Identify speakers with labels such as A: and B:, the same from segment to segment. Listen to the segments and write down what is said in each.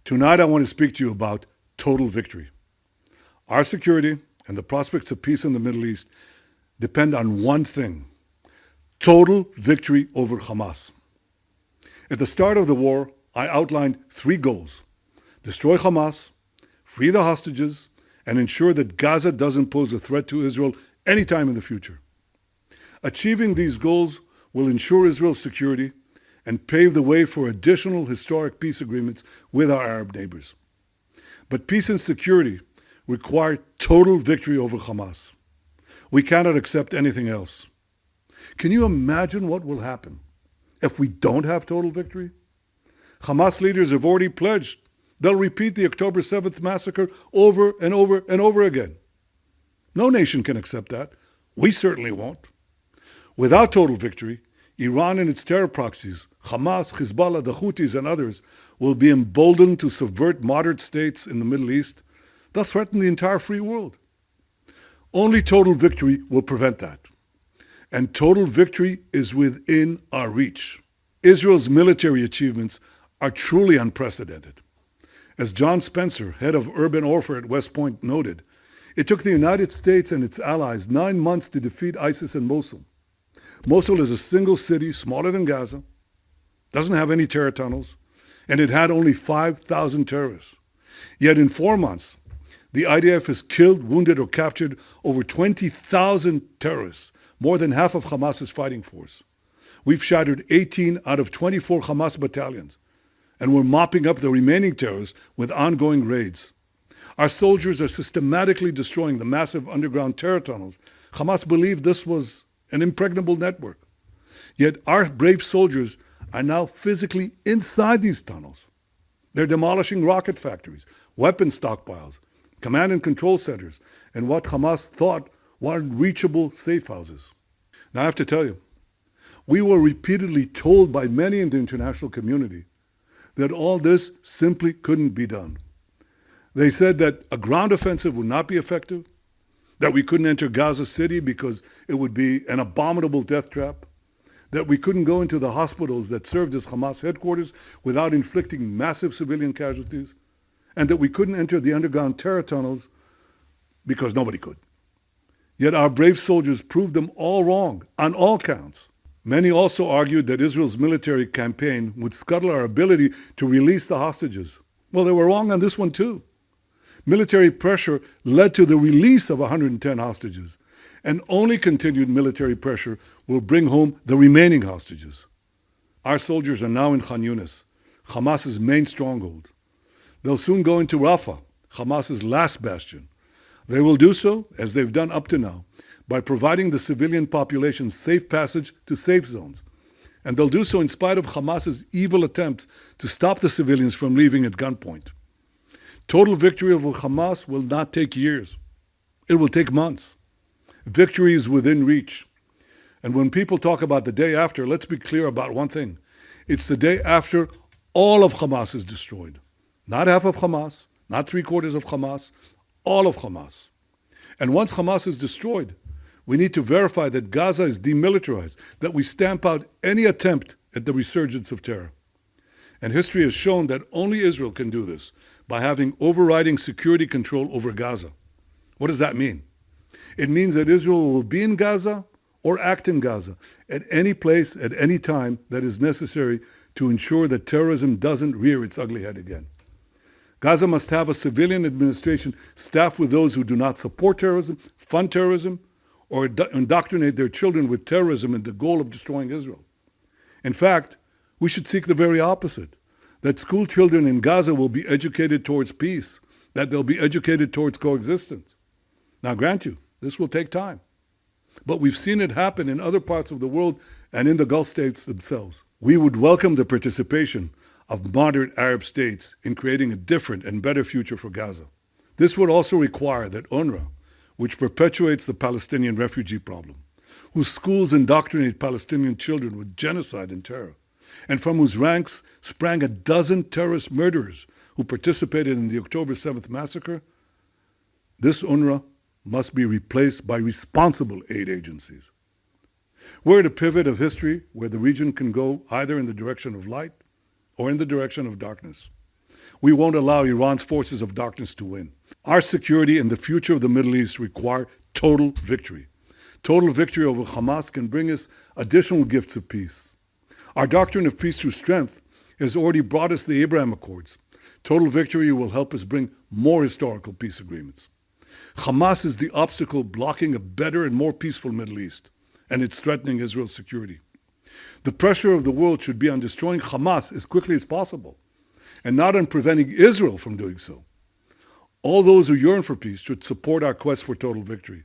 A: Tonight, I want to speak to you about total victory. Our security and the prospects of peace in the Middle East depend on one thing: total victory over Hamas. At the start of the war, I outlined three goals: destroy Hamas, free the hostages, and ensure that Gaza doesn't pose a threat to Israel anytime in the future. Achieving these goals will ensure Israel's security and pave the way for additional historic peace agreements with our Arab neighbors. But peace and security require total victory over Hamas. We cannot accept anything else. Can you imagine what will happen if we don't have total victory? Hamas leaders have already pledged they'll repeat the October 7th massacre over and over and over again. No nation can accept that. We certainly won't. Without total victory, Iran and its terror proxies, Hamas, Hezbollah, the Houthis, and others, will be emboldened to subvert moderate states in the Middle East. They'll threaten the entire free world. Only total victory will prevent that. And total victory is within our reach. Israel's military achievements are truly unprecedented. As John Spencer, head of urban warfare at West Point, noted, it took the United States and its allies 9 months to defeat ISIS in Mosul. Mosul is a single city, smaller than Gaza, doesn't have any terror tunnels, and it had only 5,000 terrorists. Yet in 4 months, the IDF has killed, wounded, or captured over 20,000 terrorists, more than half of Hamas's fighting force. We've shattered 18 out of 24 Hamas battalions, and we're mopping up the remaining terrorists with ongoing raids. Our soldiers are systematically destroying the massive underground terror tunnels. Hamas believed this was an impregnable network. Yet our brave soldiers are now physically inside these tunnels. They're demolishing rocket factories, weapon stockpiles, command and control centers, and what Hamas thought were unreachable safe houses. Now I have to tell you, we were repeatedly told by many in the international community that all this simply couldn't be done. They said that a ground offensive would not be effective, that we couldn't enter Gaza City because it would be an abominable death trap, that we couldn't go into the hospitals that served as Hamas headquarters without inflicting massive civilian casualties, and that we couldn't enter the underground terror tunnels because nobody could. Yet our brave soldiers proved them all wrong on all counts. Many also argued that Israel's military campaign would scuttle our ability to release the hostages. Well, they were wrong on this one too. Military pressure led to the release of 110 hostages, and only continued military pressure will bring home the remaining hostages. Our soldiers are now in Khan Yunis, Hamas's main stronghold. They'll soon go into Rafah, Hamas's last bastion. They will do so, as they've done up to now, by providing the civilian population safe passage to safe zones. And they'll do so in spite of Hamas's evil attempts to stop the civilians from leaving at gunpoint. Total victory over Hamas will not take years. It will take months. Victory is within reach. And when people talk about the day after, let's be clear about one thing. It's the day after all of Hamas is destroyed. Not half of Hamas, not 3/4 of Hamas, all of Hamas. And once Hamas is destroyed, we need to verify that Gaza is demilitarized, that we stamp out any attempt at the resurgence of terror. And history has shown that only Israel can do this by having overriding security control over Gaza. What does that mean? It means that Israel will be in Gaza or act in Gaza at any place, at any time that is necessary to ensure that terrorism doesn't rear its ugly head again. Gaza must have a civilian administration staffed with those who do not support terrorism, fund terrorism, or indoctrinate their children with terrorism in the goal of destroying Israel. In fact, we should seek the very opposite, that school children in Gaza will be educated towards peace, that they'll be educated towards coexistence. Now, grant you, this will take time. But we've seen it happen in other parts of the world and in the Gulf states themselves. We would welcome the participation of moderate Arab states in creating a different and better future for Gaza. This would also require that UNRWA, which perpetuates the Palestinian refugee problem, whose schools indoctrinate Palestinian children with genocide and terror, and from whose ranks sprang a dozen terrorist murderers who participated in the October 7th massacre, this UNRWA must be replaced by responsible aid agencies. We're at a pivot of history where the region can go either in the direction of light or in the direction of darkness. We won't allow Iran's forces of darkness to win. Our security and the future of the Middle East require total victory. Total victory over Hamas can bring us additional gifts of peace. Our doctrine of peace through strength has already brought us the Abraham Accords. Total victory will help us bring more historical peace agreements. Hamas is the obstacle blocking a better and more peaceful Middle East, and it's threatening Israel's security. The pressure of the world should be on destroying Hamas as quickly as possible, and not on preventing Israel from doing so. All those who yearn for peace should support our quest for total victory.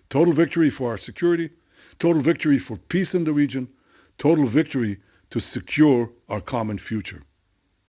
A: Total victory for our security, total victory for peace in the region, total victory to secure our common future.